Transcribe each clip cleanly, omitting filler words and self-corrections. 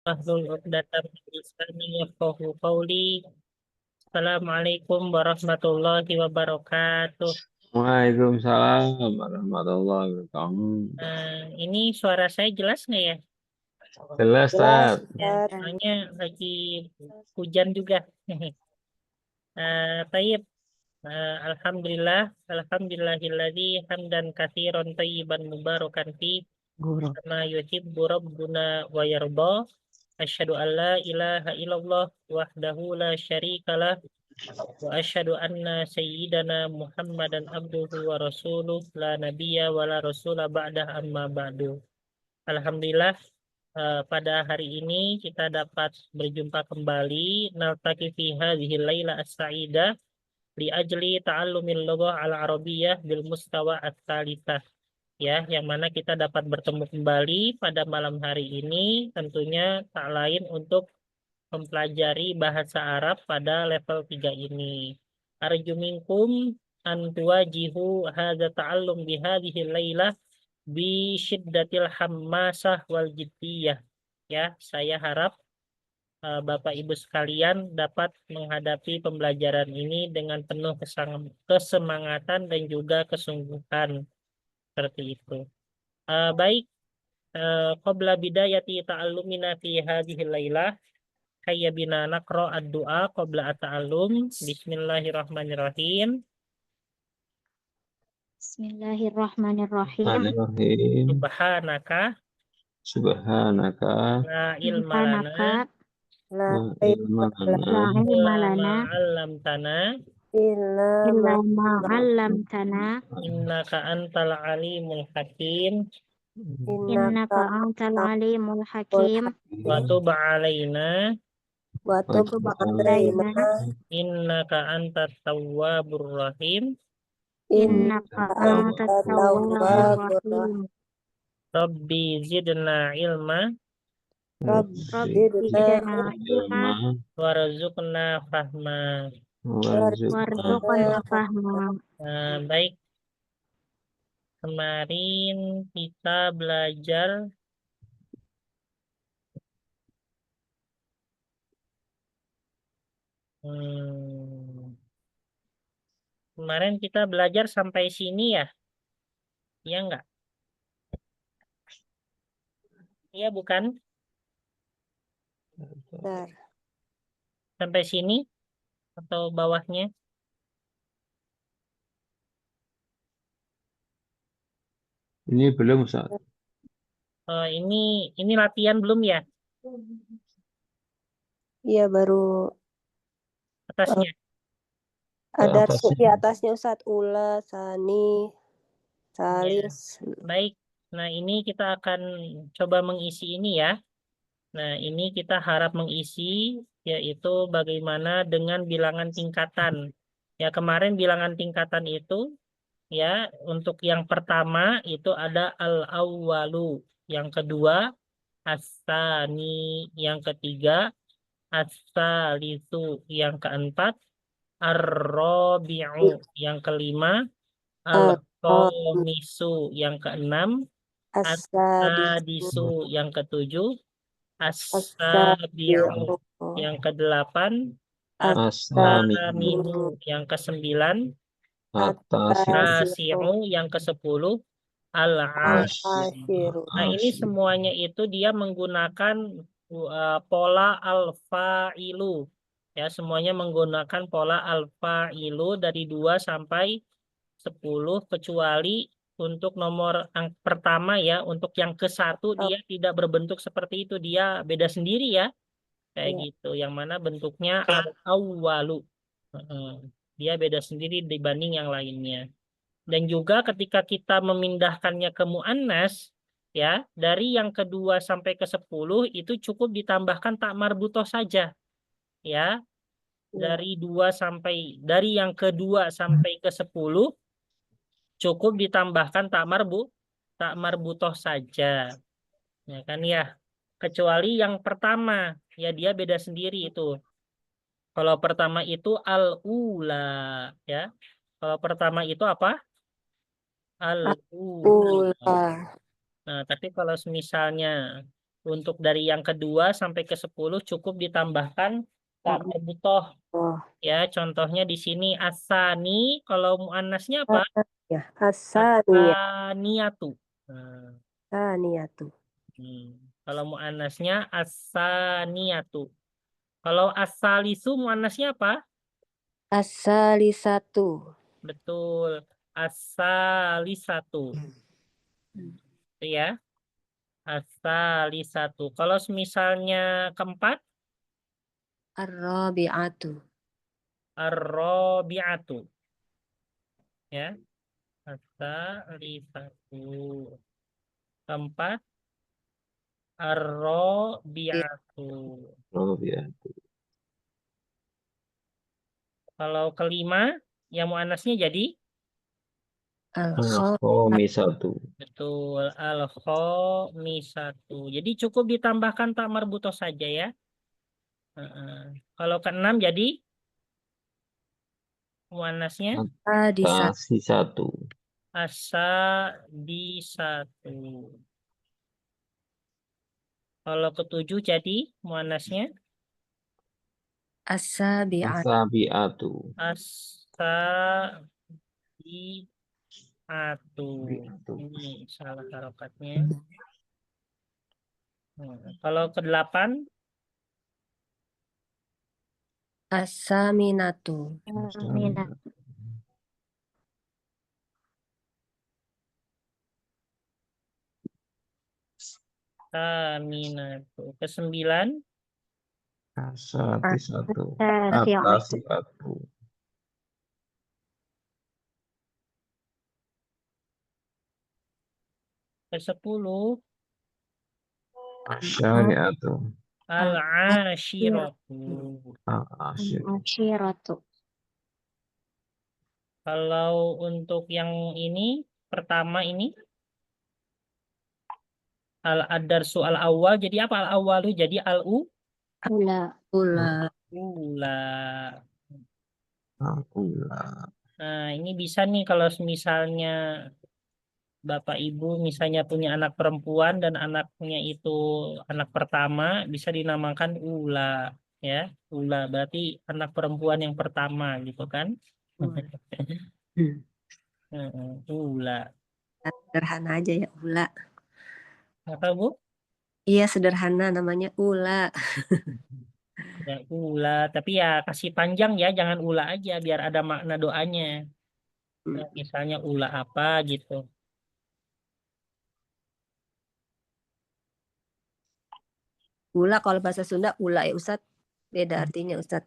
Wahlul 'uqdatam min lisani yafqahu qawli. Assalamualaikum warahmatullahi wabarakatuh. Waalaikumsalam warahmatullahi wabarakatuh. Ini suara saya jelas nggak ya? Jelas, Jelas, Tat. Ya, Ustaz. soalnya lagi hujan juga. Tayyib. Alhamdulillah, alhamdulillahilladzi hamdan katsiran thayyiban mubarakan fi kama yuhibbu rabbuna wa yarda. Asyhadu an la ilaha illallah wahdahu la syarikalah wa asyhadu anna sayyidana Muhammadan abduhu wa rasuluh la nabiyya wa la rasula ba'dah amma ba'du. Alhamdulillah, pada hari ini kita dapat berjumpa kembali naltaqi fi hadhihi laila as-sa'idah li ajli ta'allumil lughah al-arabiyyah bil mustawa ats-tsalitsah. Ya, yang mana kita dapat bertemu kembali pada malam hari ini tentunya tak lain untuk mempelajari bahasa Arab pada level 3 ini. Arju minkum an tuwajihu hadza ta'allum bi hadhihi lailah bi syiddatil hammasah wal jiddiyah. Ya, saya harap Bapak Ibu sekalian dapat menghadapi pembelajaran ini dengan penuh kesemangatan dan juga kesungguhan seperti itu. Baik, qabla bidayati ta'allumina fi hadhihi lailah Hayya bina naqra ad-du'a qabla at-ta'allum. Bismillahirrahmanirrahim. Bismillahirrahmanirrahim. Bismillahirrahmanirrahim. Subhanaka Subhanaka la ilma lana Subhanaka la la ilma lana la ilma illa ma lana 'allamtana illa ma 'allamtana innaka antal alimul hakim innaka antal alimul hakim wa tub 'alaina wa tub 'alaina innaka antat tawwabur rahim. innaka antat tawwabur rahim. Rabbi zidna ilma Rabbi zidna ilma warzuqna fahma. warzuqna fahma. Baik, kemarin kita belajar kemarin kita belajar sampai sini ya? Iya enggak? Iya bukan? Bentar. Sampai sini atau bawahnya? Ini belum, Ustaz. Ini latihan belum ya? Iya, baru Atasnya. ada atasnya. di atasnya Ustaz. Ula, Sani, Salis. Baik. Nah, ini kita akan coba mengisi ini ya. Nah, ini kita harap mengisi yaitu bagaimana dengan bilangan tingkatan. Ya, kemarin bilangan tingkatan itu ya, untuk yang pertama itu ada al-awwalu, yang kedua as-sani, yang ketiga as-salisu, yang keempat ar-rabi'u, yang kelima al-khamisu, yang keenam as-sadisu, yang ketujuh as-sabi'u, yang kedelapan as-saminu, yang kesembilan as-tasi'u, yang ke-10 al-ashiru. Nah, ini semuanya itu dia menggunakan pola al-fa'ilu. Ya, semuanya menggunakan pola al-fa'ilu dari 2 sampai 10 kecuali untuk nomor yang pertama ya, untuk yang ke-1 dia tidak berbentuk seperti itu, dia beda sendiri ya. Kayak gitu, yang mana bentuknya al-awwalu. Dia beda sendiri dibanding yang lainnya. Dan juga ketika kita memindahkannya ke muannas, ya, dari yang kedua sampai ke-10 itu cukup ditambahkan tak marbutoh saja. Ya, dari yang kedua sampai ke-10 cukup ditambahkan tak marbutoh saja. Ya kan ya. Kecuali yang pertama, ya dia beda sendiri itu. Kalau pertama itu al-ula, ya. Kalau pertama itu apa? Al-ula. Nah, tapi kalau misalnya Untuk dari yang kedua sampai ke 10 cukup ditambahkan tak marbutoh. Oh, Ya, contohnya di sini asani, kalau muannasnya apa? ya. Asaniyah. Asaniyatu. Nah, Asaniyatu. Kalau muannasnya asaniyatu. Kalau asalisu muannasnya apa? Asalisatu. Betul. Asalisatu. Itu ya. Asalisatu. Kalau misalnya keempat, Ar-rabi'atu. ar-rabi'atu. Ya. Asalisatu. Keempat, ar-rabi'atu. Oh ya. Kalau kelima, yang muannasnya jadi Al-khamsatu. Al-khamisatu. betul al-khamisatu. Jadi cukup ditambahkan tak marbutoh saja ya. Kalau keenam jadi muannasnya Sadisatu. Kasih satu. asa di satu. Kalau ketujuh jadi muannasnya As-sabi'atu. Asabiatu. asa di satu. Biatu. Ini salah harokatnya. Kalau kedelapan As-saminatu. taminatu. Kesembilan Kasati satu. At-tasi'atu. Atasi satu. kesepuluh Asyariatu. al-ashiratu. Al-asyir. Kalau untuk yang ini pertama ini al-adarsu al-awwal jadi apa al-awwalu jadi al-u Ula. ula. Al-ula. Nah, ini bisa nih kalau misalnya Bapak Ibu misalnya punya anak perempuan dan anaknya itu anak pertama bisa dinamakan ula ya. Ula berarti anak perempuan yang pertama gitu kan. Ula. Sederhana aja ya, Ula. Apa Bu? Iya, sederhana namanya Ula. Ya, ula, tapi ya kasih panjang ya, jangan ula aja biar ada makna doanya. Ya, misalnya ula apa gitu. Ula kalau bahasa Sunda, Ula ya Ustad. Beda artinya Ustad.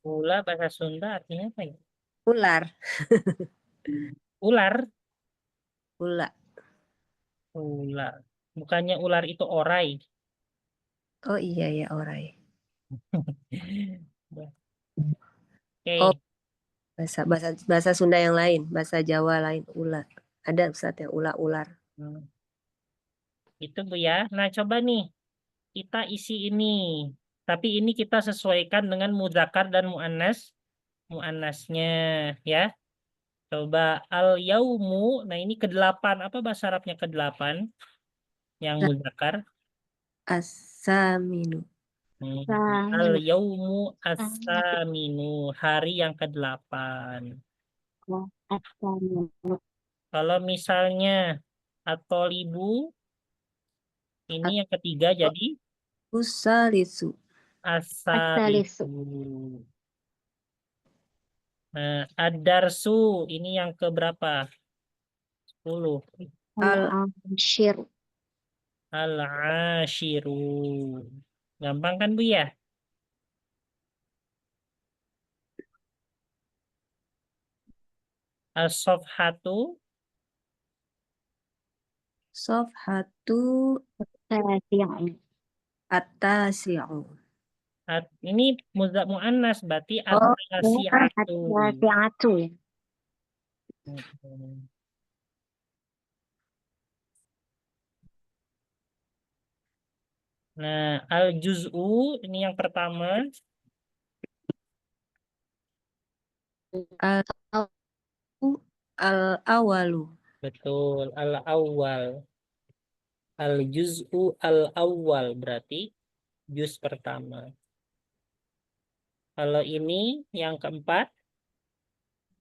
Ula bahasa Sunda artinya apa ya? Ular. Ular. Ula. Ular. Bukannya ular itu orai. Oh iya ya, orai. Oh, Oke. bahasa Sunda yang lain, bahasa Jawa lain, Ula. Ada Ustad yang Ula ular. Itu Bu ya. Nah, coba nih kita isi ini. Tapi ini kita sesuaikan dengan muzakkar dan muannas. Muannasnya ya. Coba al yaumu. Nah, ini kedelapan. Apa bahasa Arabnya kedelapan? Yang muzakkar. As-saminu. Al yaumu as-saminu. Hari yang ke-8. Kalau misalnya atau libu ini yang ketiga jadi Usalisu. asalisu. Nah, ad-darsu ini yang keberapa? 10. Al-ashir. Al-ashiru. Gampang kan Bu ya? As-sofhatu. Sofhatu at-tasi'u. Ini muannas berarti Oh, at-tasi'atu. Nah, al-juz'u ini yang pertama. Al-awalu. Betul, al-awwal. Al-juz'u al-awwal berarti juz pertama. Kalau ini yang keempat,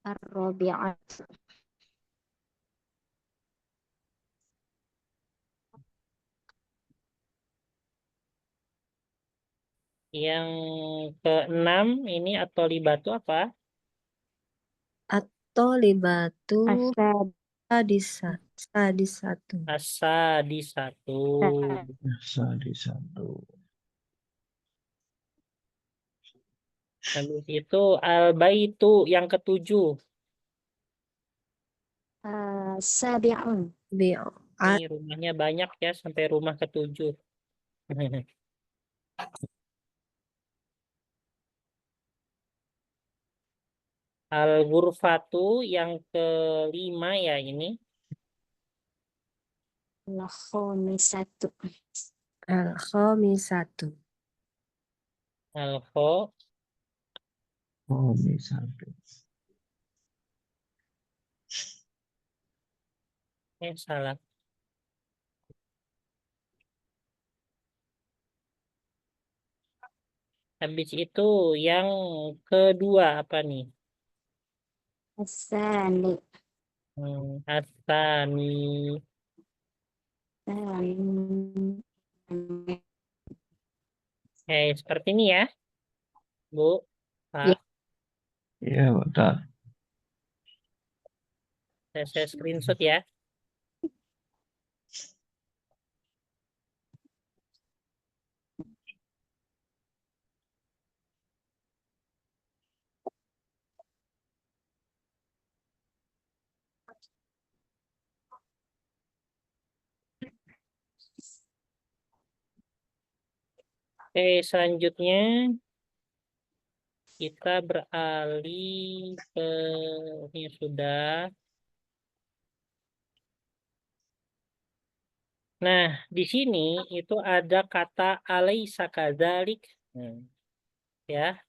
Ar-rabi'ah. yang keenam ini atau libatu apa? Atau libatu Asad. sadisatu. Asa di satu. Sadi satu. Habis itu al-baitu yang ketujuh. Sabi'un. Bi'u. Ini rumahnya banyak ya sampai rumah ketujuh. Al-ghurfatu yang kelima ya ini. Al-khamisatu. Al-khamisatu. Al-kho Oh, satu. salah. Habis itu yang kedua apa nih? Asani. Asani. Seperti ini ya, Bu, Pak. Ya. Iya, betul. Saya screenshot ya. Selanjutnya kita beralih ke ini sudah. Nah, di sini itu ada kata alaisa kadzalik. Ya.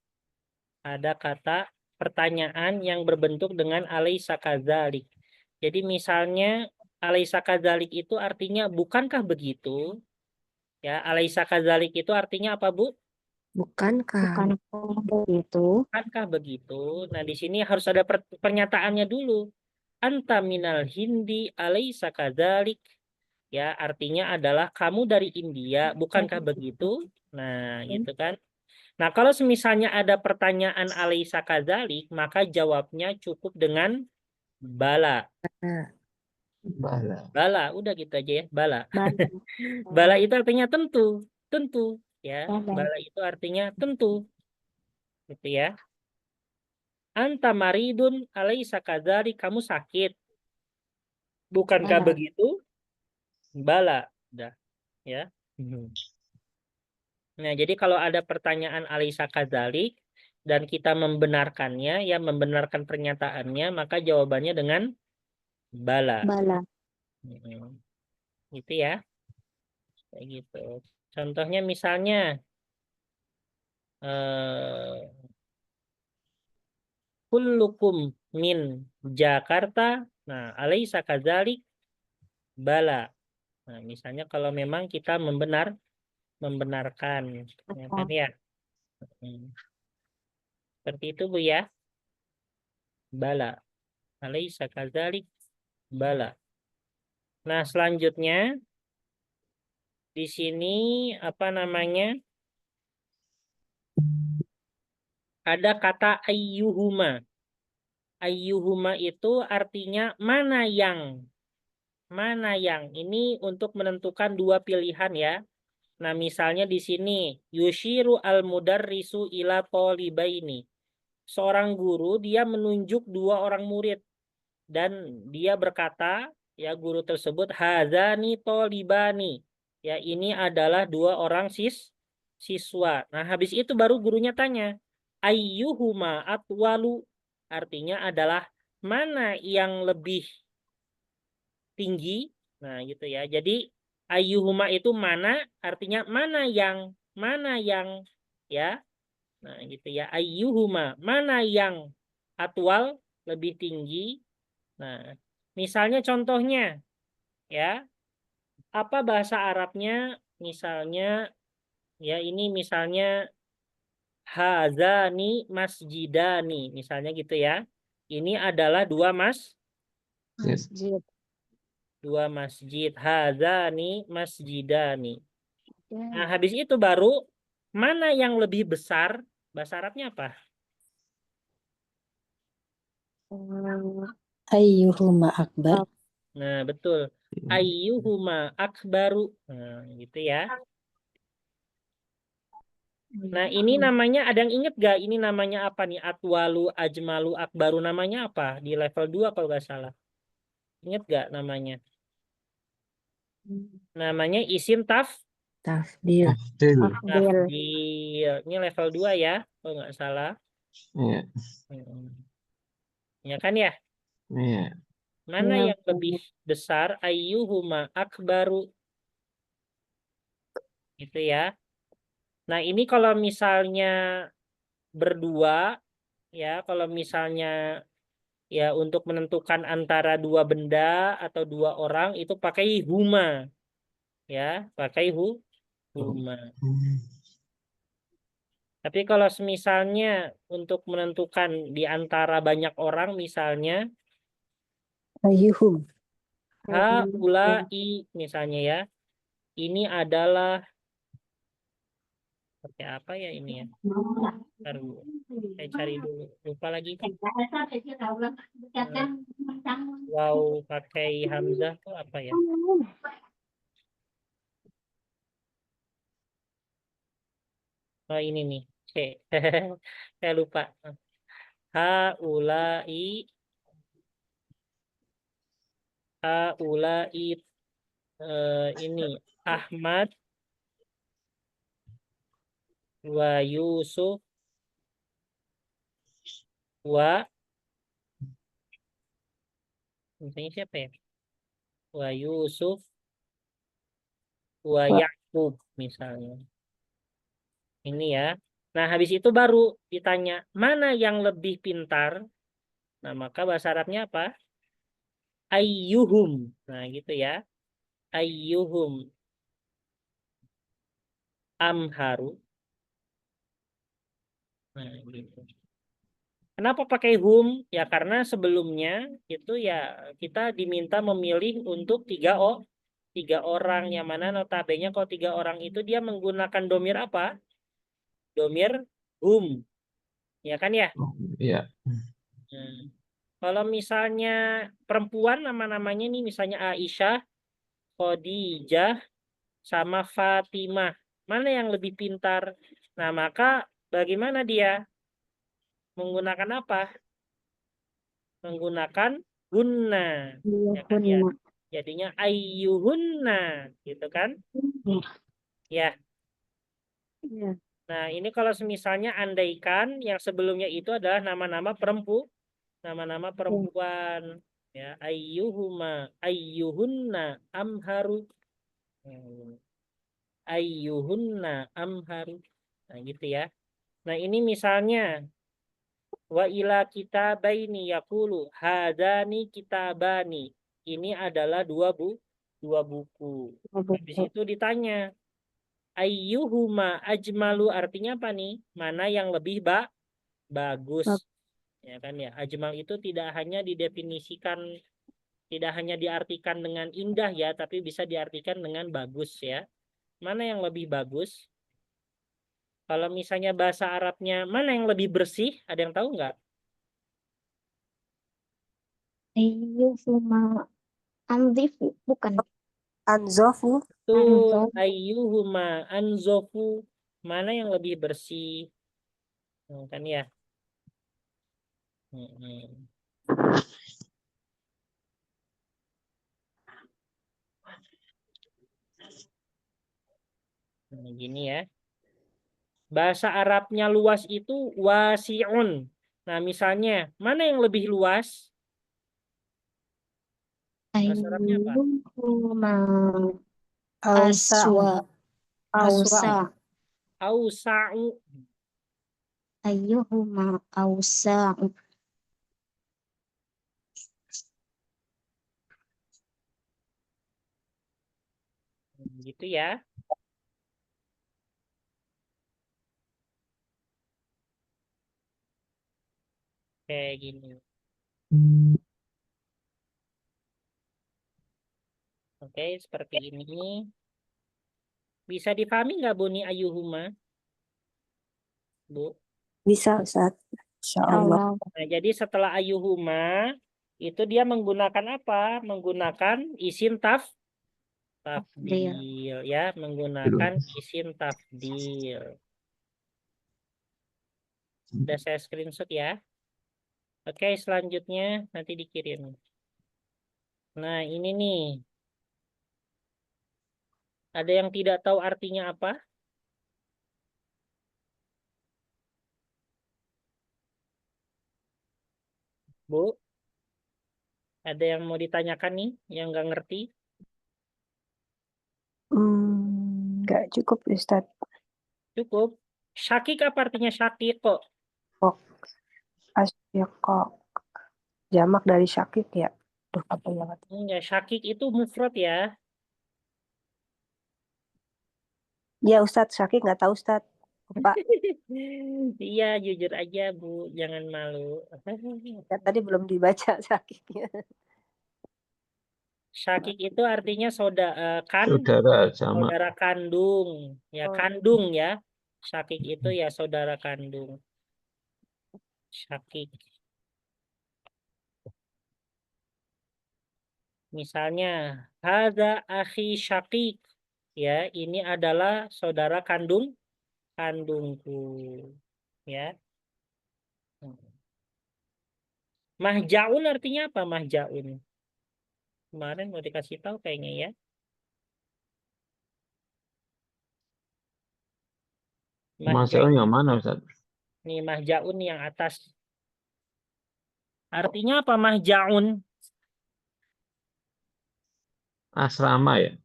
Ada kata pertanyaan yang berbentuk dengan alaisa kadzalik. Jadi misalnya alaisa kadzalik itu artinya bukankah begitu? Ya, alaisa kadzalik itu artinya apa, Bu? Bukankah? Bukankah begitu? Bukankah begitu? Nah, di sini harus ada pernyataannya dulu. Anta minal hindi alaisa kadzalik. Ya, artinya adalah kamu dari India, bukankah begitu? Nah, gitu kan. Nah, kalau misalnya ada pertanyaan alaisa kadzalik, maka jawabnya cukup dengan bala. Bala. Bala, udah gitu aja ya, bala. Bala. Bala itu artinya tentu, tentu ya. Bala. Bala itu artinya tentu. Gitu ya. Anta maridun alaisa kadzalik, kamu sakit. Bukankah Bala. begitu? Bala, udah ya. Nah, jadi kalau ada pertanyaan alaisa kadzalik dan kita membenarkannya, ya membenarkan pernyataannya, maka jawabannya dengan bala. Bala. Gitu ya. Kayak gitu. Contohnya misalnya kullukum min Jakarta. Nah, alaisa kadzalik? Bala. Nah, misalnya kalau memang kita membenarkan, ya kan ya. Seperti itu, Bu ya. Bala. Alaisa kadzalik? Bala. Nah, selanjutnya di sini apa namanya? Ada kata ayyuhuma. Ayyuhuma itu artinya mana yang. Mana yang. Ini untuk menentukan dua pilihan ya. Nah, misalnya di sini yushiru al-mudarrisu ila talibaini. Seorang guru dia menunjuk dua orang murid dan dia berkata, ya guru tersebut hadzani talibani. Ya, ini adalah dua orang siswa. Nah, habis itu baru gurunya tanya, ayyuhuma atwalu, artinya adalah mana yang lebih tinggi. Nah, gitu ya. Jadi ayyuhuma itu mana, artinya mana yang ya. Nah, gitu ya. Ayyuhuma, mana yang atwal lebih tinggi. Nah, misalnya contohnya ya. apa bahasa Arabnya? Misalnya, ya ini misalnya hazani masjidani, misalnya gitu ya. Ini adalah dua Masjid. masjid. Hazani masjidani. Nah, Ya. habis itu baru mana yang lebih besar? Bahasa Arabnya apa? Ayyuhuma akbar. Nah, betul. Ayyuhuma akbaru. Nah, gitu ya. Nah, ini namanya ada yang inget gak? Ini namanya apa nih? Atwalu, ajmalu, akbaru. Namanya apa? Di level 2 kalau nggak salah. Ingat gak namanya? Namanya isim Tafdil. Tafdil. Tafdil. tafdil. Ini level 2 ya, kalau nggak salah. Iya. Ya kan ya? Iya. Mana Ya, yang lebih besar? Ayyuhuma akbaru. Gitu ya. Nah, ini kalau misalnya berdua, ya, kalau misalnya ya untuk menentukan antara dua benda atau dua orang itu pakai huma, ya, pakai huma. Tapi kalau misalnya untuk menentukan di antara banyak orang, misalnya Ayyuhum. haulai, misalnya ya, ini adalah pakai apa ya ini ya? Ntar dulu. Saya cari dulu, lupa lagi. Wow, pakai hamzah tuh apa ya? Oh ini nih, C. Saya lupa. Haulai, haulai ini Ahmad wa Yusuf wa misalnya siapa ya? Wa Yusuf wa Yakub misalnya. Ini ya. Nah, habis itu baru ditanya, mana yang lebih pintar? Nah, maka bahasa Arabnya apa? Ayyuhum. Nah, gitu ya. Ayyuhum amharu. Nah, gitu. Kenapa pakai hum? Ya karena sebelumnya itu ya kita diminta memilih untuk tiga orang, yang mana notabene kalau tiga orang itu dia menggunakan domir apa? Domir hum, ya kan ya? Iya. Kalau misalnya perempuan nama-namanya nih misalnya Aisyah, Khadijah, sama Fatimah, mana yang lebih pintar? Nah maka bagaimana dia menggunakan apa? Menggunakan hunna, ya kan ya? Jadinya ayyuhunna, gitu kan? Ya. Ya. Nah, ini kalau misalnya andaikan yang sebelumnya itu adalah nama-nama nama-nama perempuan. Ya, ayyuhuma, ayyuhunna, amharu. Ayyuhunna, amharu. Nah, gitu ya. Nah, ini misalnya wa ila kitabaini yaqulu hadani kitabani. Ini adalah dua buku. Habis itu ditanya ayyuhuma ajmalu, artinya apa nih? Mana yang lebih bagus? Ya kan ya. Ajmal itu tidak hanya didefinisikan, tidak hanya diartikan dengan indah ya, tapi bisa diartikan dengan bagus ya. Mana yang lebih bagus? Kalau misalnya bahasa Arabnya mana yang lebih bersih? Ada yang tahu nggak? Ayyuhuma anzifu. Bukan. Anzofu. Tuh, ayyuhuma anzofu. Mana yang lebih bersih? Kan ya. Nah, gini ya. Bahasa Arabnya luas itu wasi'un. Nah, misalnya, mana yang lebih luas? Bahasa Arabnya apa? Ayyuhuma Ausa'u. aswa. Ausa. Ausa'u. Ayyuhuma ausa'u. gitu ya. Kayak gini. Oke, seperti ini. Bisa dipahami nggak Bu nih ayuhuma? Bu. Bisa Ustaz. Insya Allah. Allah. Nah, jadi setelah ayuhuma itu dia menggunakan apa? Menggunakan isim tafdil ya, menggunakan isim tafdil. Udah saya screenshot ya. Oke, selanjutnya nanti dikirim. Nah, ini nih. Ada yang tidak tahu artinya apa? Bu, ada yang mau ditanyakan nih yang nggak ngerti? Nggak cukup Ustaz. Cukup. Syakik apa artinya syakik kok? Kok asyikok. Jamak dari syakik ya. Duh, apa ya? Enggak, syakik itu mufrad ya. Ya Ustaz, syakik nggak tahu Ustaz. Lupa. Iya, jujur aja Bu, jangan malu. Ya, tadi belum dibaca syakiknya. Syakik itu artinya saudara sama. saudara kandung, ya Oh. kandung ya. Syakik itu ya saudara kandung. Syakik. Misalnya, hadza akhi syakik. Ya, ini adalah saudara kandungku. Ya. Mahjaun artinya apa mahjaun? Kemarin mau dikasih tahu kayaknya ya. Mahjaun yang mana Ustaz? Nih mahjaun yang atas. Artinya apa mahjaun? Asrama ya?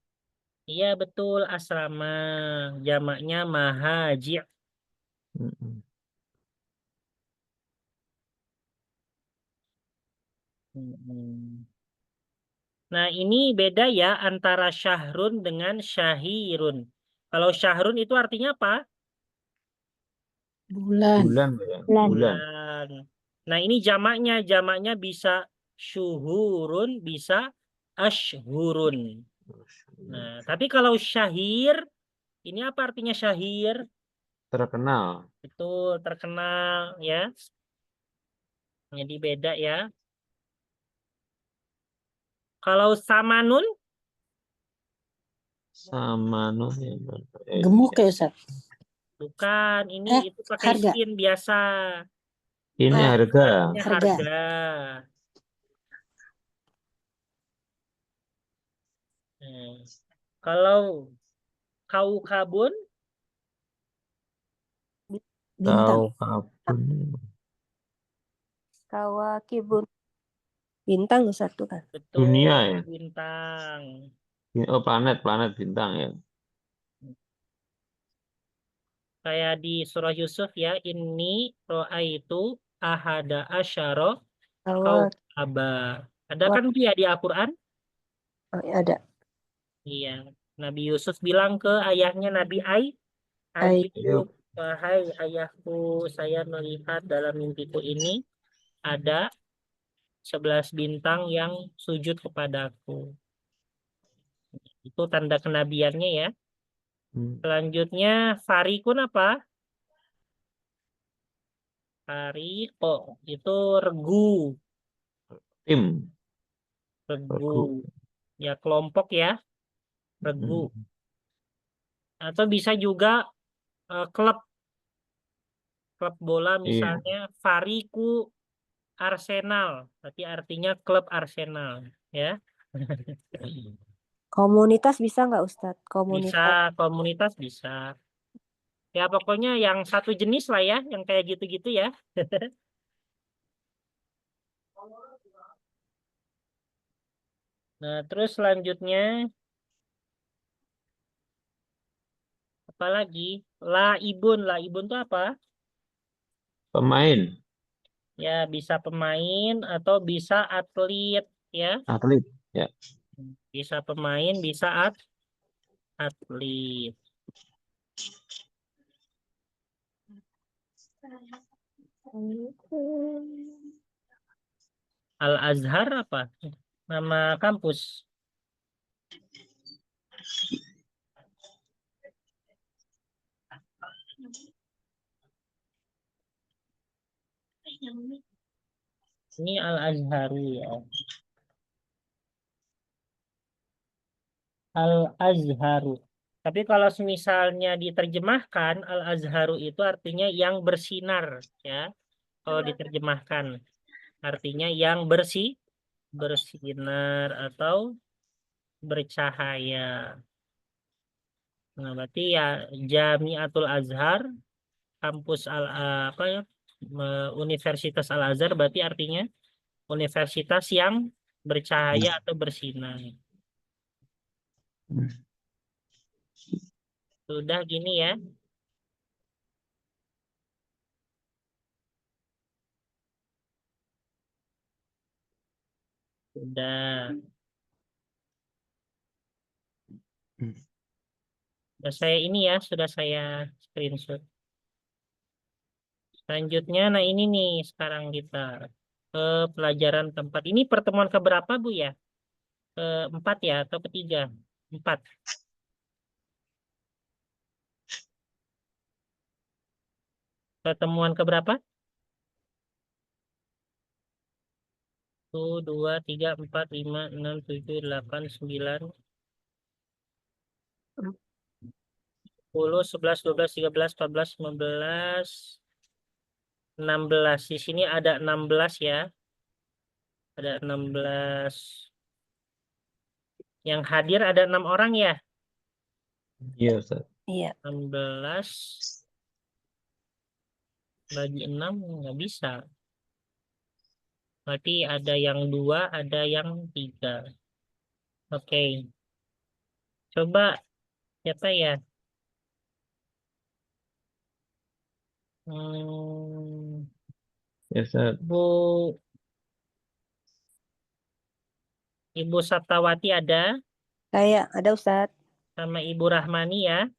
Iya betul asrama. Jamaknya mahaji. Nah ini beda ya antara syahrun dengan syahirun. Kalau syahrun itu artinya apa? Bulan. Bulan ya? Bulan. Bulan. Nah ini jamaknya bisa syuhurun, bisa ashhurun. Nah tapi kalau syahir, ini apa artinya syahir? Terkenal. Betul, terkenal ya. Jadi beda ya. Kalau samanun? Samanun ya. Gemuk ya Ustaz. Bukan, ini itu pakai harga. sin biasa. Ini harga. Artinya harga. Kalau kaukabun? Bintang. Kawakibun. Bintang Ustaz tuh kan. Betul, Dunia ya? bintang. Oh, planet bintang ya. Kayak di surah Yusuf ya, ini ro'aitu ahada asyara kaukaba. Ada kan dia di Al-Quran? Oh, ada. Iya. Nabi Yusuf bilang ke ayahnya Nabi Ayub, wahai ayahku, saya melihat dalam mimpiku ini ada 11 bintang yang sujud kepadaku. Itu tanda kenabiannya ya. Selanjutnya farikun apa? Fariko itu regu. Tim. Regu. Ya kelompok ya. Regu. Atau bisa juga klub bola misalnya Fariku Arsenal. Berarti artinya klub Arsenal ya. Komunitas bisa nggak Ustadz? Bisa, komunitas bisa. Ya pokoknya yang satu jenis lah ya, yang kayak gitu-gitu ya. Nah, terus selanjutnya apa lagi? Laibun tuh apa? Pemain. Ya, bisa pemain atau bisa atlet ya. Atlet ya. Bisa pemain, bisa atlet. Al-Azhar apa? Nama kampus. Ini Al-Azharu ya. Al-Azharu. Tapi kalau misalnya diterjemahkan, Al-Azharu itu artinya yang bersinar ya. Kalau diterjemahkan artinya yang bersinar atau bercahaya. Nah, berarti ya Jamiatul Azhar, kampus apa ya? Universitas Al-Azhar berarti artinya universitas yang bercahaya atau bersinar. Sudah gini ya. Sudah. Sudah saya ini ya, sudah saya screenshot. Selanjutnya, nah ini nih sekarang kita ke pelajaran keempat. Ini pertemuan keberapa Bu ya? Keempat ya atau ketiga? Empat. Pertemuan keberapa? 1, 2, 3, 4, 5, 6, 7, 8, 9, 10, 11, 12, 13, 14, 15, 16. Di sini ada 16 ya. Ada 16. Yang hadir ada 6 orang ya. Iya, Ustaz. Iya. 16 bagi 6 nggak bisa. Berarti ada yang 2, ada yang 3. Oke. Coba siapa ya? Ya, Ustaz. Ibu Saptawati ada, Ada Ustadz. sama Ibu Rahmani ya.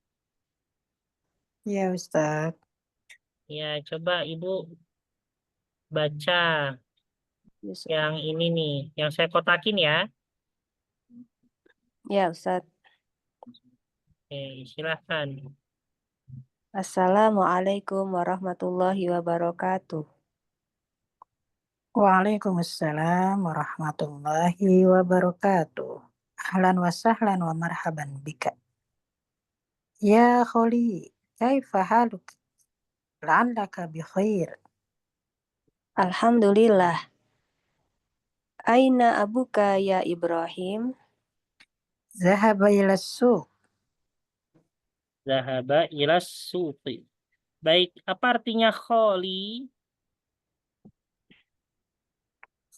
Ya, Ustaz. Ya, coba Ibu baca yang ini nih, yang saya kotakin ya. Ya Ustadz. Oke, silahkan. Assalamualaikum warahmatullahi wabarakatuh. Waalaikumsalam warahmatullahi wabarakatuh. Ahlan wa sahlan wa marhaban bika. Ya kholi, kaifa haluk? La'allaka bi khair. Alhamdulillah. Aina abuka ya Ibrahim? Zahaba ila suq. Zahaba ilas suqi. Baik, apa artinya kholi?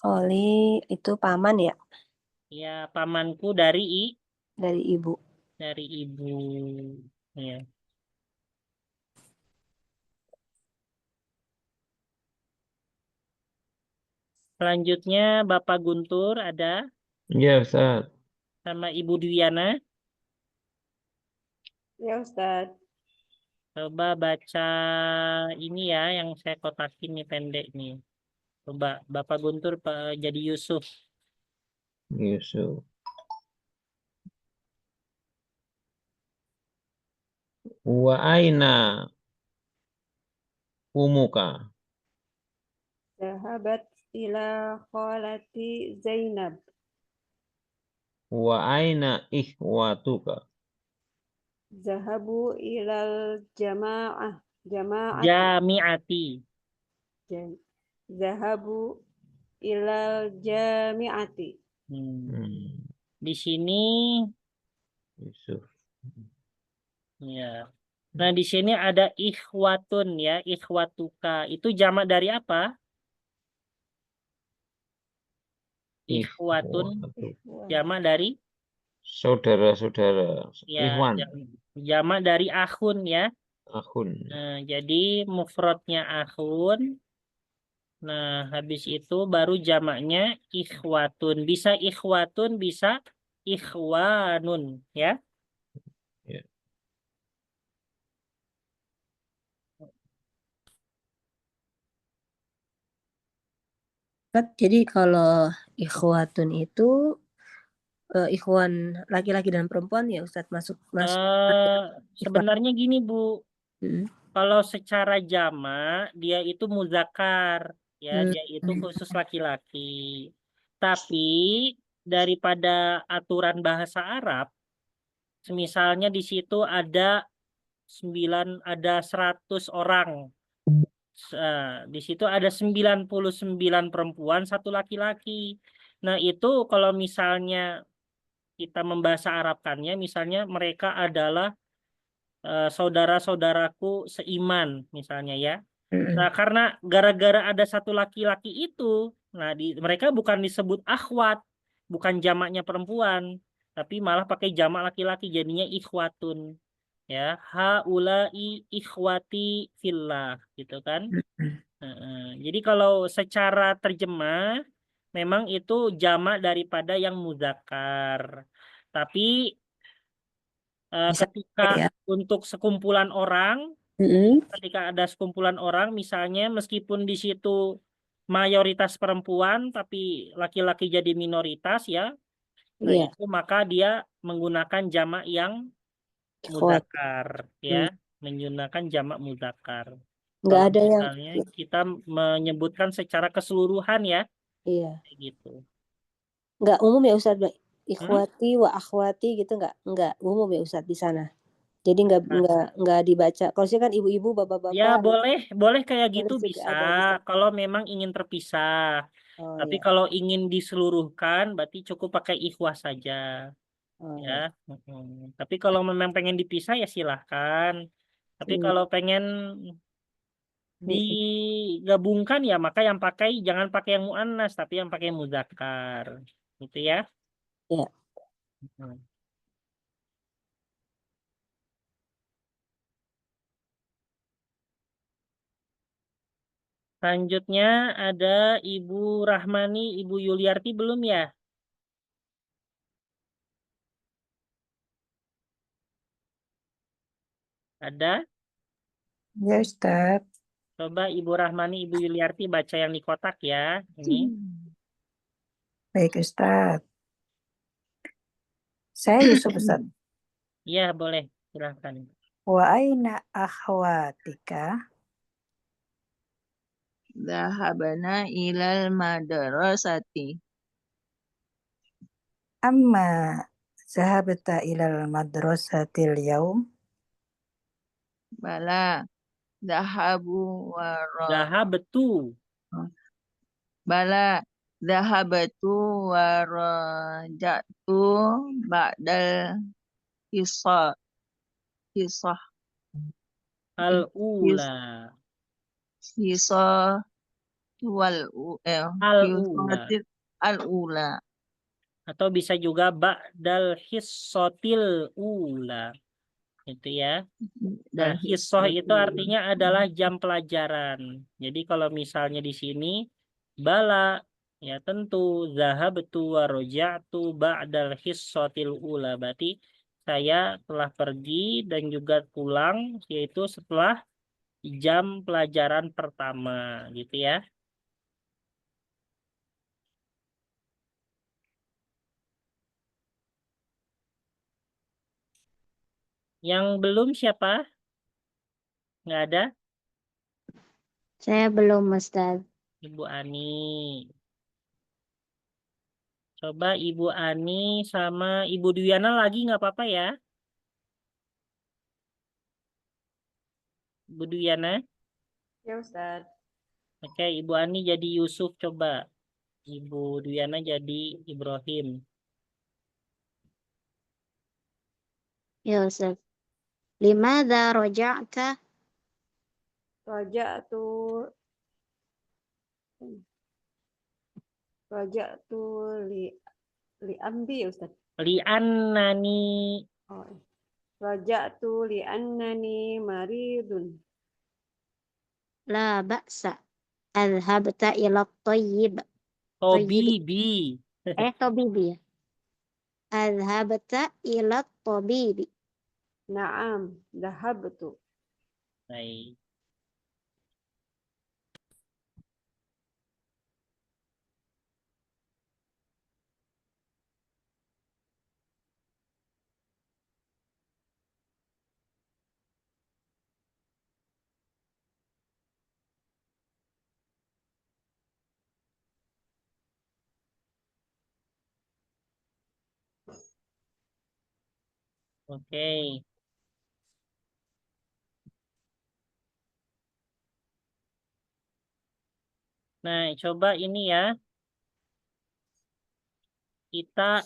Kholi itu paman ya? Ya, pamanku dari Dari ibu. dari ibu. Ya. Selanjutnya Bapak Guntur ada, Iya, Ustaz. sama Ibu Dwiana. Ya Ustadz. Coba baca ini ya yang saya kotakin nih pendek nih. Coba Bapak Guntur jadi Yusuf. Yusuf. Wa aina umuka? Zahabat ila khalati Zainab. Wa aina ikhwatuka? Zahabu ilal jama'ah. Jama'ati. Jamiati. Zahabu ilal jami'ati. Di sini Yusuf. ya. Nah, di sini ada ikhwatun ya, ikhwatuka. Itu jamak dari apa? Ikhwatun jamak dari Saudara-saudara. ya, Ikhwan. jamak dari akhun ya. Akhun. Nah, jadi mufradnya akhun. Nah, habis itu baru jamaknya ikhwatun. Bisa ikhwatun, bisa ikhwanun ya. Jadi kalau ikhwatun itu ikhwan laki-laki dan perempuan ya Ustadz masuk Sebenarnya gini Bu, Hmm. kalau secara jamak dia itu muzakkar, ya Hmm. dia itu khusus laki-laki. Tapi daripada aturan bahasa Arab, misalnya di situ ada 100 orang. Di situ ada 99 perempuan, 1 laki-laki. Nah, itu kalau misalnya kita membahasa Arabkannya, misalnya mereka adalah saudara-saudaraku seiman, misalnya ya. Nah, karena gara-gara ada 1 laki-laki itu, nah mereka bukan disebut akhwat, bukan jamaknya perempuan, tapi malah pakai jamak laki-laki, jadinya ikhwatun. Ya, haulai ikhwati fillah, gitu kan. Jadi kalau secara terjemah memang itu jamak daripada yang muzakkar. Tapi Bisa ketika ya. untuk sekumpulan orang, Mm-mm. ketika ada sekumpulan orang, misalnya meskipun di situ mayoritas perempuan tapi laki-laki jadi minoritas ya, nah Iya, itu maka dia menggunakan jamak yang ikhwat. muzakkar ya, menggunakan jamak muzakkar. Nggak Kalau ada yang misalnya kita menyebutkan secara keseluruhan ya, iya. kayak gitu. Nggak umum ya Ustadz, Mbak? Hmm? Ikhwati wa akhwati gitu nggak umum ya Ustadz di sana. Jadi Nah, nggak dibaca. Kalau sih kan ibu-ibu, ya bapak-bapak boleh kayak boleh gitu juga bisa, ada bisa. kalau memang ingin terpisah. Oh Tapi ya. kalau ingin diseluruhkan, berarti cukup pakai ikhwah saja, Oh ya. ya. Tapi kalau memang pengen dipisah ya silahkan. Tapi Hmm. kalau pengen digabungkan ya maka yang pakai jangan pakai yang muannas, tapi yang pakai muzakkar, gitu ya. Ya. Hmm. Selanjutnya ada Ibu Rahmani, Ibu Yuliarti belum ya? Ada? Ya Ustadz. Coba Ibu Rahmani, Ibu Yuliarti baca yang di kotak ya. Ini. Baik Ustadz. Saya Yusuf Ustadz. Iya boleh, silahkan. Wa aina akhwatika? Dhahabna ilal madrasati. Amma zahabta ilal madrasatil yaum? Bala dhahabu Dhahabtu. Bala dhahabtu warajatu ba'dal kisah Al-ula. kisah wal Al-ula. al-ula. Atau bisa juga ba'dal hissotil ula. Itu ya. Nah, hissoh itu artinya adalah jam pelajaran. Jadi kalau misalnya di sini bala, ya tentu zahabtu wa raja'tu ba'dal hissotil ula. Berarti saya telah pergi dan juga pulang, yaitu setelah jam pelajaran pertama, gitu ya. Yang belum siapa? Nggak ada? Saya belum Ustaz. Ibu Ani. Coba Ibu Ani sama Ibu Duyana lagi nggak apa-apa ya. Ibu Duyana. Ya Ustaz. Oke, Ibu Ani jadi Yusuf coba. Ibu Duyana jadi Ibrahim. Ya Ustaz. Limadza raja'ta? Raja'tu li ambi ya Ustaz. Li'annani. Oh. Raja'tu li annani maridun. La ba'sa. Adhabta ila tayyib. Tobibi. Tabibi ya. Adhabta ila tabibi. Naam, dhahabtu. Baik. 。Oke. Nah, coba ini ya. Kita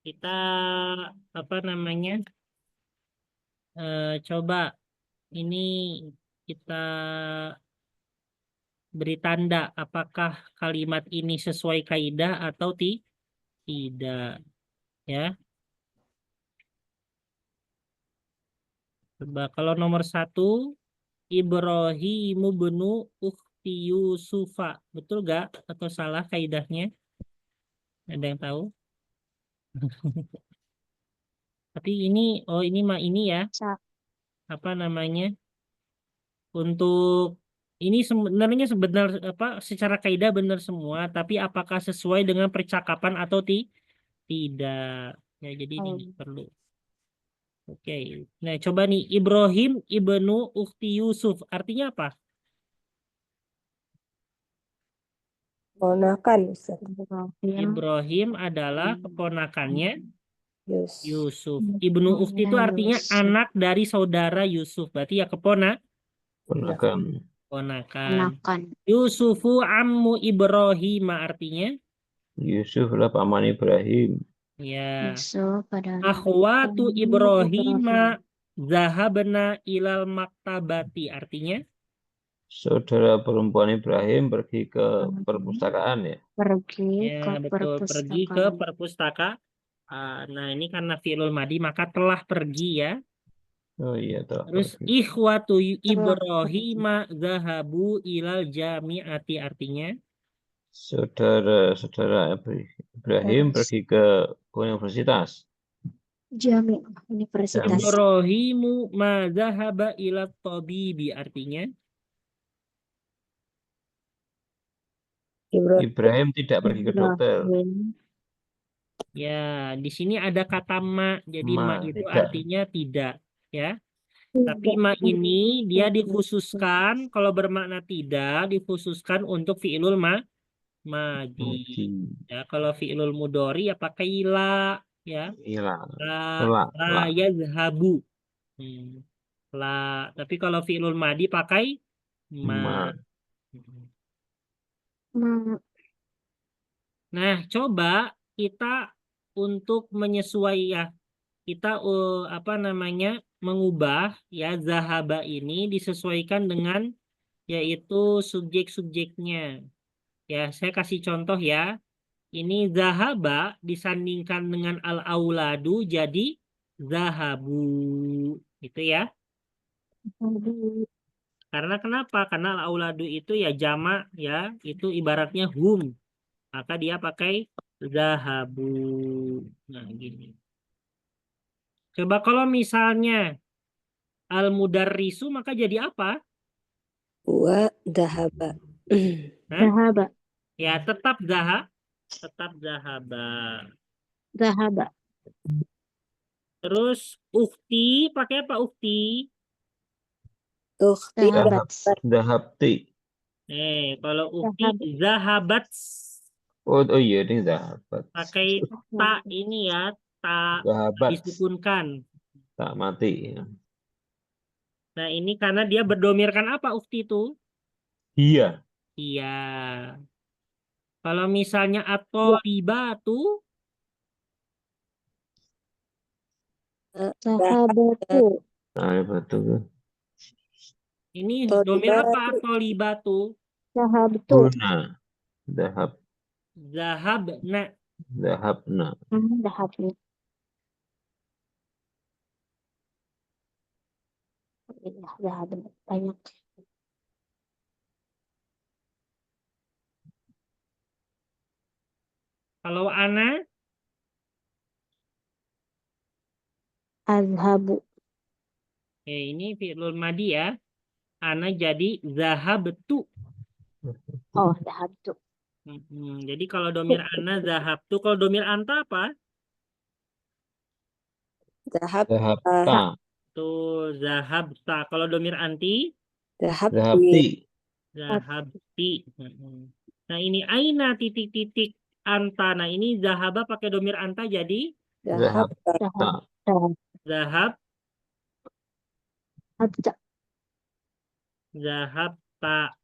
kita apa namanya? Coba ini kita beri tanda apakah kalimat ini sesuai kaidah atau tidak, ya. Coba kalau nomor 1, Ibrahimu benu ukhti Yusufa, betul gak atau salah kaidahnya? Ada yang tahu? Tapi ini, oh ini mah ini ya, apa namanya? Untuk ini sebenarnya apa secara kaidah benar semua, tapi apakah sesuai dengan percakapan atau tidak? Ya, jadi ini perlu. Oke. Nah, coba nih Ibrahim ibnu ukhti Yusuf artinya apa? Ponakan, Ustaz. Ibrahim adalah keponakannya Yus. Yusuf. Ibnu ukhti itu artinya anak dari saudara Yusuf. Berarti ya Ponakan. keponakan. Yusufu ammu Ibrahim artinya Yusuf lah paman Ibrahim. ya. Yusuf adalah Akhwatu Ibrahima zahabna ilal maktabati artinya Saudara perempuan Ibrahim pergi ke perpustakaan ya. pergi ke ya betul, pergi ke perpustakaan. perpustakaan. Nah, ini karena fi'lul madi maka telah pergi ya. Oh iya, telah Terus pergi. ikhwatu Ibrahima zahabu ilal jami'ati artinya Saudara-saudara Ibrahim pergi ke universitas. Jami universitas. Ibrahimu ma zahaba ila tabibi artinya Ibrahim tidak pergi ke dokter. ya, di sini ada kata ma, jadi ma itu tidak. artinya tidak ya. Tapi ma ini dia dikhususkan kalau bermakna tidak dikhususkan untuk fi'ilul madi. Ya, kalau fi'ilul mudhari ya pakai la ya. La yazhabu. La, tapi kalau fi'ilul madi pakai ma. Nah, coba kita untuk menyesuaikan kita apa namanya mengubah ya zahaba ini disesuaikan dengan yaitu subjek-subjeknya. Ya, saya kasih contoh ya. Ini zahaba disandingkan dengan al-auladu jadi zahabu. Gitu ya. Karena kenapa? Karena al-auladu itu ya jamak ya, itu ibaratnya hum. Maka dia pakai zahabu. Nah, gini. Coba kalau misalnya al-mudarrisu maka jadi apa? Wa dahaba. Zahaba. Ya, tetap zahaba. Zahaba. Terus ukti pakai apa ukti? Ukhti Zahabti. Kalau ukti zahabat. Oh iya, ini zahabat. Pakai tak ini ya, tak disukunkan. Tak mati. Ya. Nah, ini karena dia berdomirkan apa ukti itu? Iya. Iya. Kalau misalnya at-thalibatu Sahabatu. ini domir apa at-thalibatu? Sahabtu. Zahabna. Zahabna. Zahabna. Banyak. Kalau ana? Azhabu. Ini fi'lul madi ya. Ana jadi zahabtu. Oh, zahabtu. Jadi kalau domir ana zahabtu, kalau domir anta apa? Zahabta. Tuh, zahabta. Kalau domir anti? Zahabti. Nah, ini aina titik-titik anta. Nah, ini zahaba pakai domir anta jadi Zahab. Zahabta. Zahab, Habta. zahabta.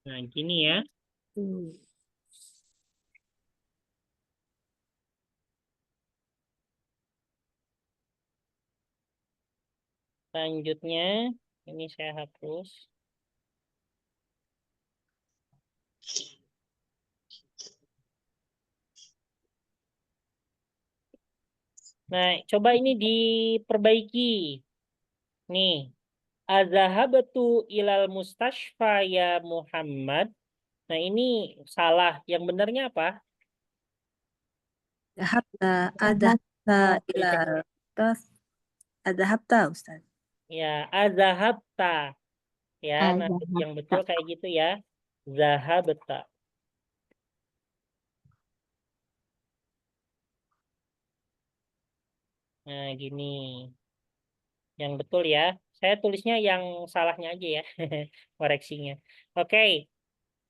Nah, gini ya. Hmm. Selanjutnya, ini saya hapus. Nah, coba ini diperbaiki. Nih, azahabtu ilal mustashfa ya Muhammad. Nah, ini salah. Yang benernya apa? Zahabta. Adhabta ila taf. Adhabta, Ustaz. Ya, azahabta. Ya, nah yang betul kayak gitu ya. Zahabta. Nah, gini. Yang betul ya. Saya tulisnya yang salahnya aja ya. Koreksinya. Oke.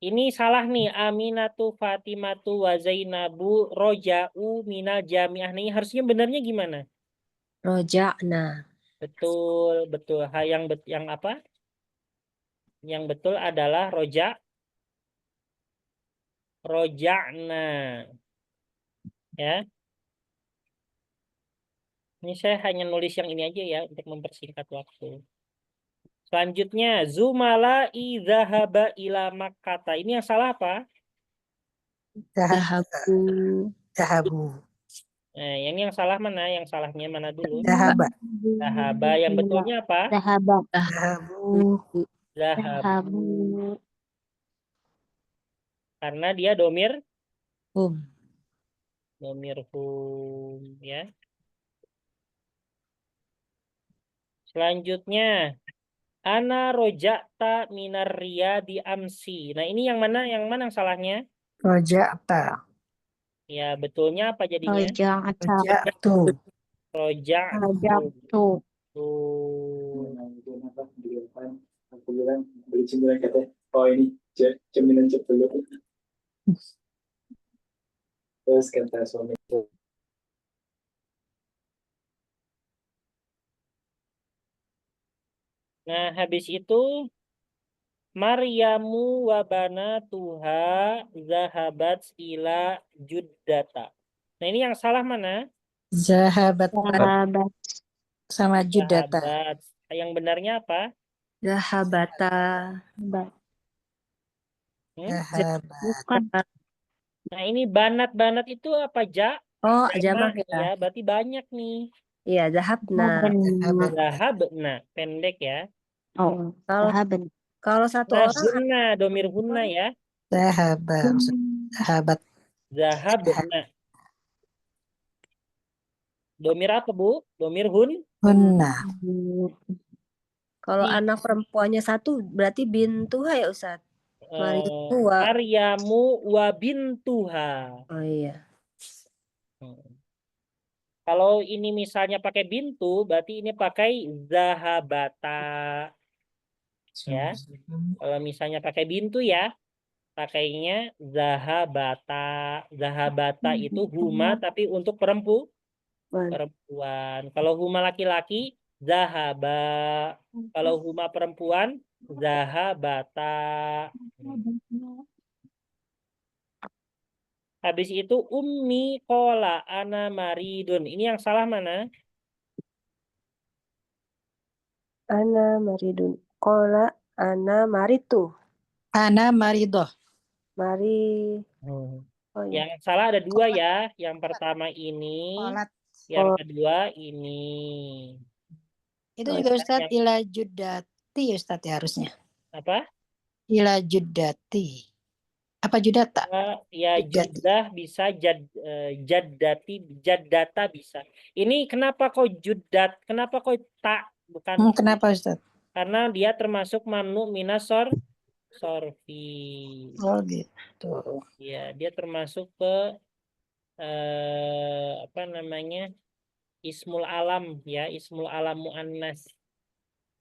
Ini salah nih. Aminatu, Fatimatu, wa Zainabu, Roja'u, minal jami'ah. Nih harusnya benernya gimana? Roja'na. Betul, betul. Yang apa? Yang betul adalah roja'na. Ya. Ini saya hanya nulis yang ini aja ya untuk mempersingkat waktu. Selanjutnya, Zumala zahaba ila Makkata. Ini yang salah apa? Zahabu. Zahabu. Nah, yang salah mana? Yang salahnya mana dulu? Zahaba. Zahaba. Yang betulnya apa? Zahaba. Zahabu. Zahabu. Karena dia domir hum ya. Selanjutnya, ana roja'ta minar riyadi amsi. Nah, ini yang mana? Yang mana yang salahnya? Roja'ta. Ya, betulnya apa jadinya? Roja'ata. Roja'tu. Roja'tu. Roja'tu. Tuh. Aku bilang beli cemilan katanya, oh ini cemilan cep dulu. Terus kata suami, Nah, habis itu Maryamu wa banatuha zahabat ila juddata. Nah, ini yang salah mana? Zahabat. Zahabat. Sama Judata. Zahabat. Yang benarnya apa? Zahabata. Zahabat. Bukan. Nah, ini banat-banat itu apa, Ja? Oh, Jamak jamak ya, ya. berarti banyak nih. Iya, zahabna. Benar. Zahabna, pendek ya. Oh, Kalau zahaban. kalau satu Nah, orang hunna, domir hunna ya. Zahabat. Zahabat. Zahabna. Domir apa, Bu? Domir Hunna. kalau Nih. anak perempuannya satu berarti bintuha ya Ustaz. Maryamu wa bintuha. Oh iya. Kalau ini misalnya pakai bintu, berarti ini pakai zahabata. Ya. Kalau misalnya pakai bintu ya, pakainya zahabata. Zahabata itu huma tapi untuk perempuan. Kalau huma laki-laki, zahaba. Kalau huma perempuan, zahabata. Habis itu ummi kola ana maridun. Ini yang salah mana? Ana maridun. Kola ana maritu. Ana maridoh. Mari. Oh, iya. Yang salah ada dua ya. Yang pertama ini. Kolat. Yang kedua ini. Itu juga Ustadz ila judati Ustadz ya harusnya. Apa? Ila judati. Apa judata? Ya judah bisa, jaddata bisa. Ini kenapa kok judat? Kenapa kok tak? Bukan. Kenapa Ustadz? Karena dia termasuk mamnu minasor sorfi. Oh gitu. Ya, dia termasuk ke apa namanya? ismul alam ya, ismul alam muannas.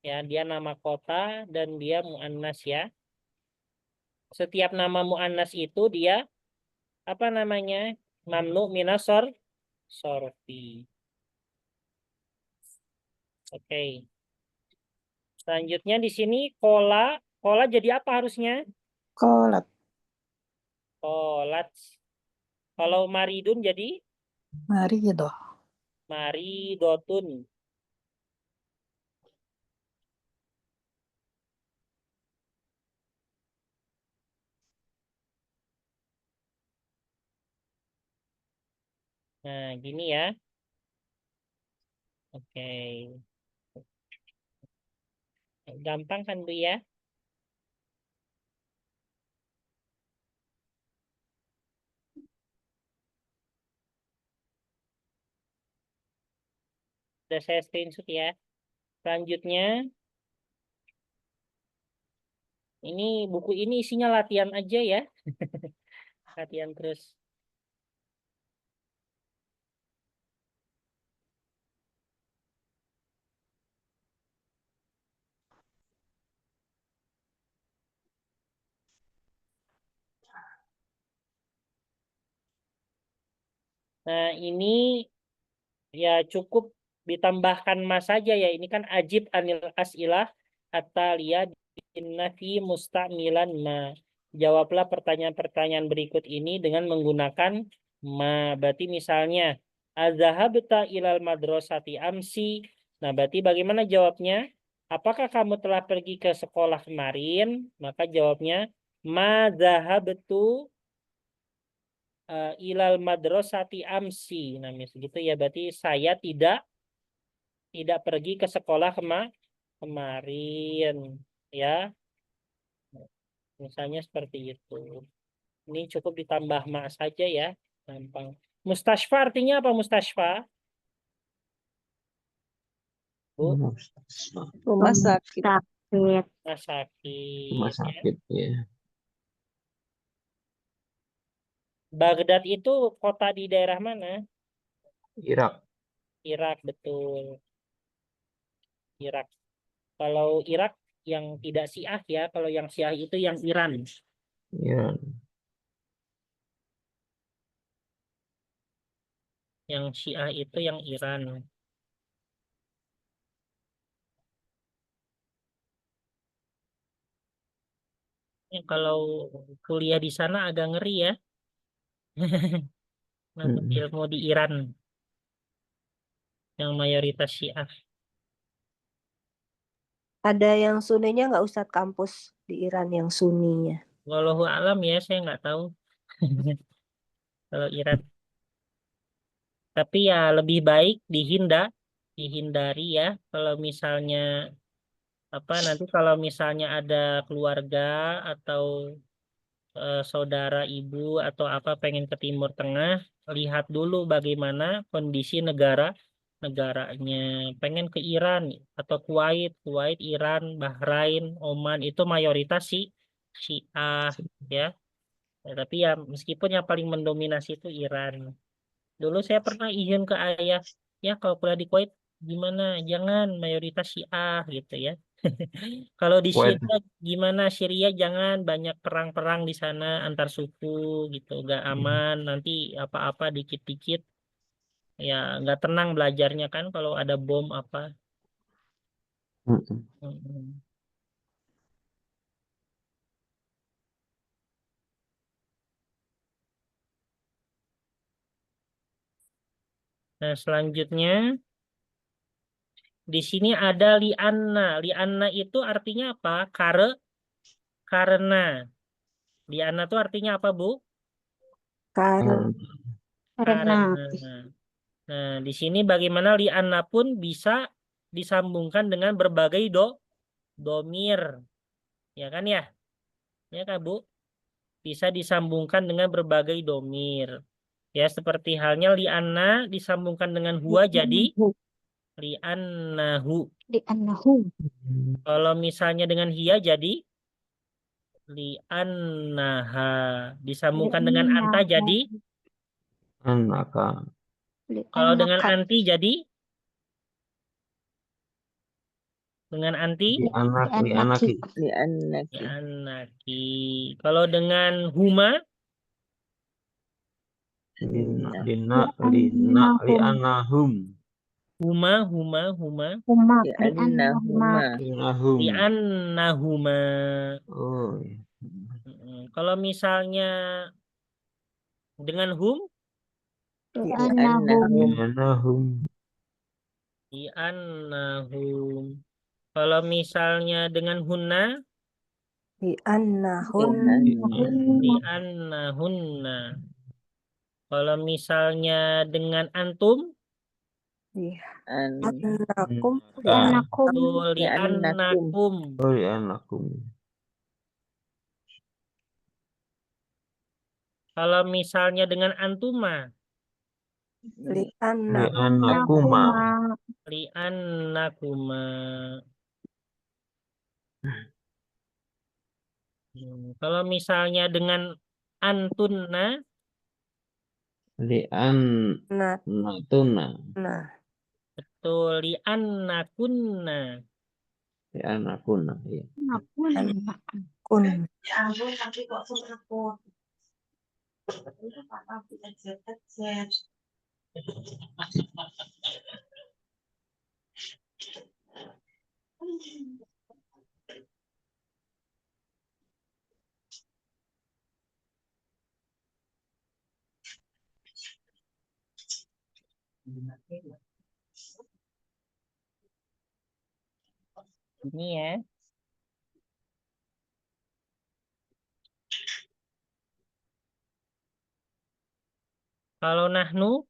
Ya, dia nama kota dan dia muannas ya. Setiap nama muannas itu dia apa namanya? Mamnu minasor sorfi. Oke. Selanjutnya di sini kola jadi apa harusnya? Kolat. Kolat. Kalau maridun jadi Mari gitu. maridotun. Nah, gini ya. Oke. Gampang kan Bu ya? Sudah saya screenshot ya. Selanjutnya, ini buku ini isinya latihan aja ya. Latihan terus. Nah, ini ya cukup ditambahkan mas saja ya. Ini kan ajib anil as'ilah atalia innafi musta'milan ma. Jawablah pertanyaan-pertanyaan berikut ini dengan menggunakan ma. Berarti misalnya azhabta ilal madrasati amsi. Nah, berarti bagaimana jawabnya? Apakah kamu telah pergi ke sekolah kemarin? Maka jawabnya ma zahabtu ilal madrasati amsi. Namanya segitu ya, berarti saya tidak pergi ke sekolah kemarin ya. Misalnya seperti itu. Ini cukup ditambah ma saja ya, gampang. Mustashfa artinya apa mustashfa? Bu, Rumah sakit. Sakit. rumah sakit. Rumah Ya. sakit ya. Baghdad itu kota di daerah mana? Irak. Irak, betul. Irak. Kalau Irak yang tidak Syiah ya, kalau yang Syiah itu yang Iran. Iran. Yang Syiah itu yang Iran. Ya, kalau kuliah di sana agak ngeri ya. Untuk ilmu di Iran yang mayoritas Syiah. Ada yang Sunninya nggak Ustadz kampus di Iran yang Sunninya? Wallahu alam ya, saya nggak tahu kalau Iran. Tapi ya lebih baik dihindari ya. Kalau misalnya apa nanti kalau misalnya ada keluarga atau saudara ibu atau apa pengen ke Timur Tengah, lihat dulu bagaimana kondisi negaranya. Pengen ke Iran atau Kuwait, Iran, Bahrain, Oman itu mayoritas Syiah ya. Ya, tapi ya meskipun yang paling mendominasi itu Iran. Dulu saya pernah izin ke ayah, ya kalau kuliah di Kuwait gimana? Jangan mayoritas Syiah gitu ya. Kalau di Kuwait. Syria gimana? Syria jangan banyak perang-perang di sana antar suku gitu, nggak aman. Nanti apa-apa dikit-dikit ya nggak tenang belajarnya kan kalau ada bom apa. Mm-mm. Nah selanjutnya di sini ada li'anna. Li'anna itu artinya apa? Karena. Li'anna itu artinya apa Bu? Karena Karena Nah, di sini bagaimana li'anna pun bisa disambungkan dengan berbagai domir. Ya kan ya? Ya kan Bu? Bisa disambungkan dengan berbagai domir. Ya, seperti halnya li'anna disambungkan dengan huwa jadi li'annahu. Li'annahu. Kalau misalnya dengan hiya jadi li'annaha. Disambungkan dengan anta jadi. Anaka. Kalau dengan Li'annaka. anti jadi Dengan anti? Li anak, li Li'anaki. anaki. Li'annaki. Anaki. Kalau dengan huma? Lina, Inna. li anahum. Huma. Huma. Li'annahuma. Linahum. Li'annahuma. Oh, iya. Kalau misalnya dengan hum? Li'annahum. Linahum. Li'annahum. Kalau misalnya dengan hunna? Li'annahunna. Li'annahunna. Kalau misalnya dengan antum? Li'annakum. Li'annakum. Li'annakum. Oh, li anakum. Kalau misalnya dengan antuma? Li'anna. Li anakuma. Li'annakuma. Kalau misalnya dengan antunna? Li annatuna. Nah, Betul. Li'annakunna. Li anakuna. Iya. kun. Ini ya. Kalau nahnu?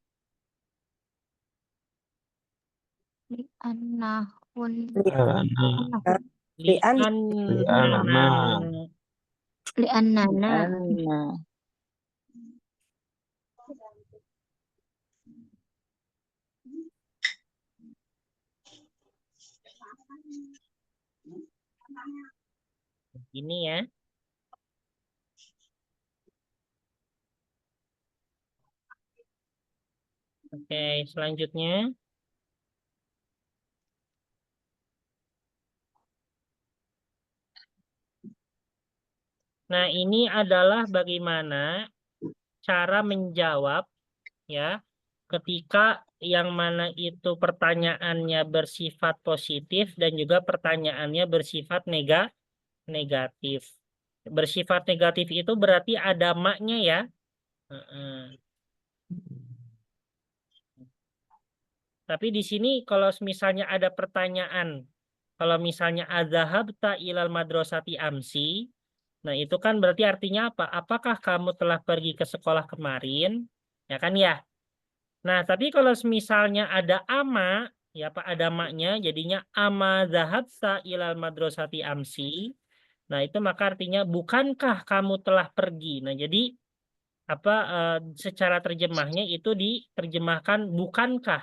Li'annahun. Li'annana. Li'annana. Ini ya. Oke, selanjutnya. Nah, ini adalah bagaimana cara menjawab ya ketika yang mana itu pertanyaannya bersifat positif dan juga pertanyaannya bersifat negatif. Bersifat negatif itu berarti ada maknya ya. Tapi di sini kalau misalnya ada pertanyaan, kalau misalnya adzahabta ilal madrasati amsi, nah itu kan berarti artinya apa? Apakah kamu telah pergi ke sekolah kemarin? Ya kan ya. Nah, tapi kalau misalnya ada ama, ya Pak, ada maknya, jadinya ama zahabta ilal madrasati amsi. Nah, itu maka artinya bukankah kamu telah pergi. Nah, jadi apa secara terjemahnya itu diterjemahkan bukankah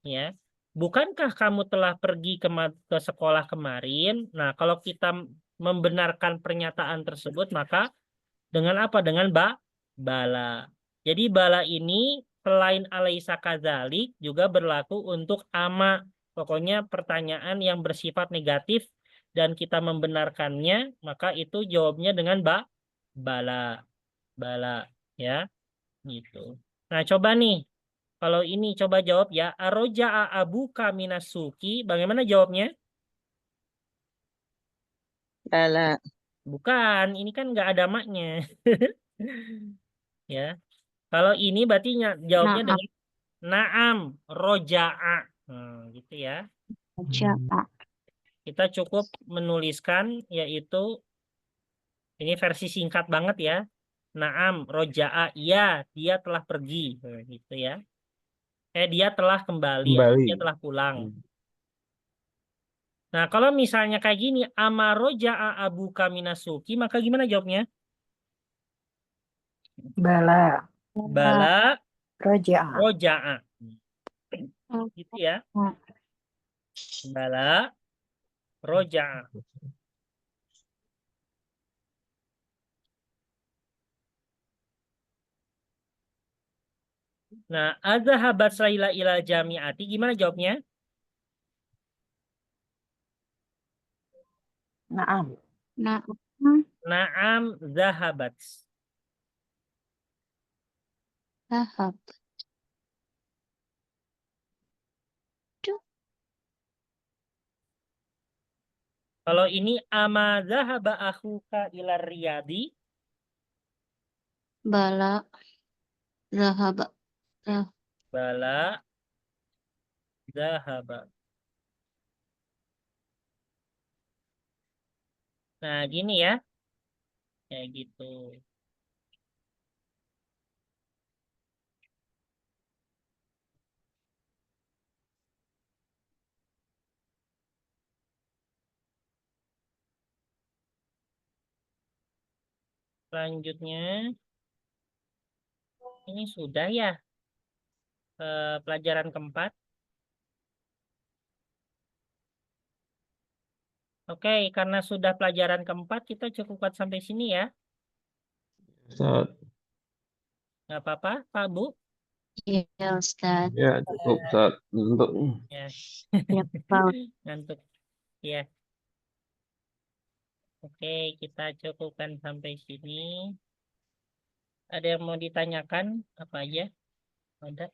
ya. Bukankah kamu telah pergi ke sekolah kemarin? Nah, kalau kita membenarkan pernyataan tersebut maka dengan apa? Dengan bala. Jadi bala ini selain alaisa kadzalik juga berlaku untuk ama. Pokoknya pertanyaan yang bersifat negatif dan kita membenarkannya, maka itu jawabnya dengan bala. Bala ya. Gitu. Nah, coba nih. Kalau ini coba jawab ya. Aroja'a abuka minasuki. Bagaimana jawabnya? Bala. Bukan, ini kan nggak ada maknya. Ya. Kalau ini berarti jawabnya Na'am. dengan na'am, roja'a. Gitu ya. Ja'a. Kita cukup menuliskan yaitu ini versi singkat banget ya. Na'am, roja'a. Iya, dia telah pergi. Gitu ya. Dia telah kembali atau dia telah pulang. Nah, kalau misalnya kayak gini, amaroja'a abuka minasuki, maka gimana jawabnya? Bala. Bala Roja'a. roja'a. Gitu ya. Bala roja'a. Nah, adzahabat Laila ila jami'ati, gimana jawabnya? Naam. Naam. Naam zahabat. Zahab. Kalau ini ama zahaba akhuka ila riyadi. Bala. Zahaba. Bala zahaba. Nah, gini ya. Kayak gitu. Selanjutnya, ini sudah ya pelajaran keempat. Oke, karena sudah pelajaran keempat, kita cukupkan sampai sini ya. Ustaz. Nggak apa-apa, Pak, Bu? Iya, Ustaz. Ya, cukup Ustaz. Untuk Ya, Ya, Pak. ngantuk. Ya. Oke, kita cukupkan sampai sini. Ada yang mau ditanyakan? Apa aja? Ada?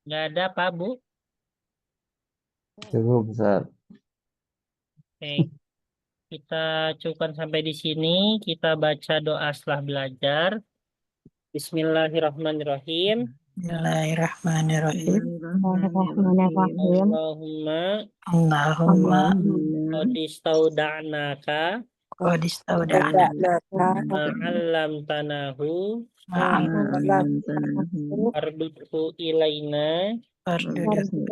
Nggak ada, Pak, Bu? cukup Ustaz. Oke. Kita cukupkan sampai di sini. Kita baca doa setelah belajar. Bismillahirrahmanirrahim. Bismillahirrahmanirrahim. Bismillahirrahmanirrahim. Allahumma Allahumma qad istauda'naka qad istauda'na ma'allamtanahu ma'am ardudhu ilaina fardudu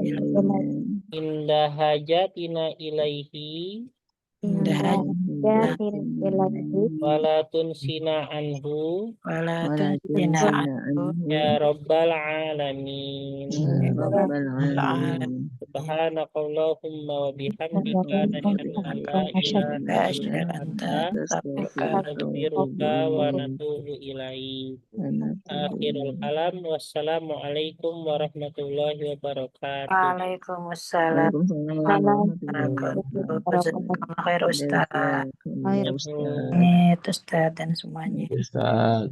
inda hajatina ilaihi indah wala tunsina anhu wala tunsina anhu ya rabbal alamin. Subhanakallahumma wa bihamdika nasyhadu an la ilaha illa anta nastaghfiruka wa natubu ilaik. Akhirul kalam. Wassalamualaikum warahmatullahi wabarakatuh. Waalaikumsalam warahmatullahi wabarakatuh. Khair Ustaz. Assalamualaikum. Ini Ustaz dan semuanya. Ustaz.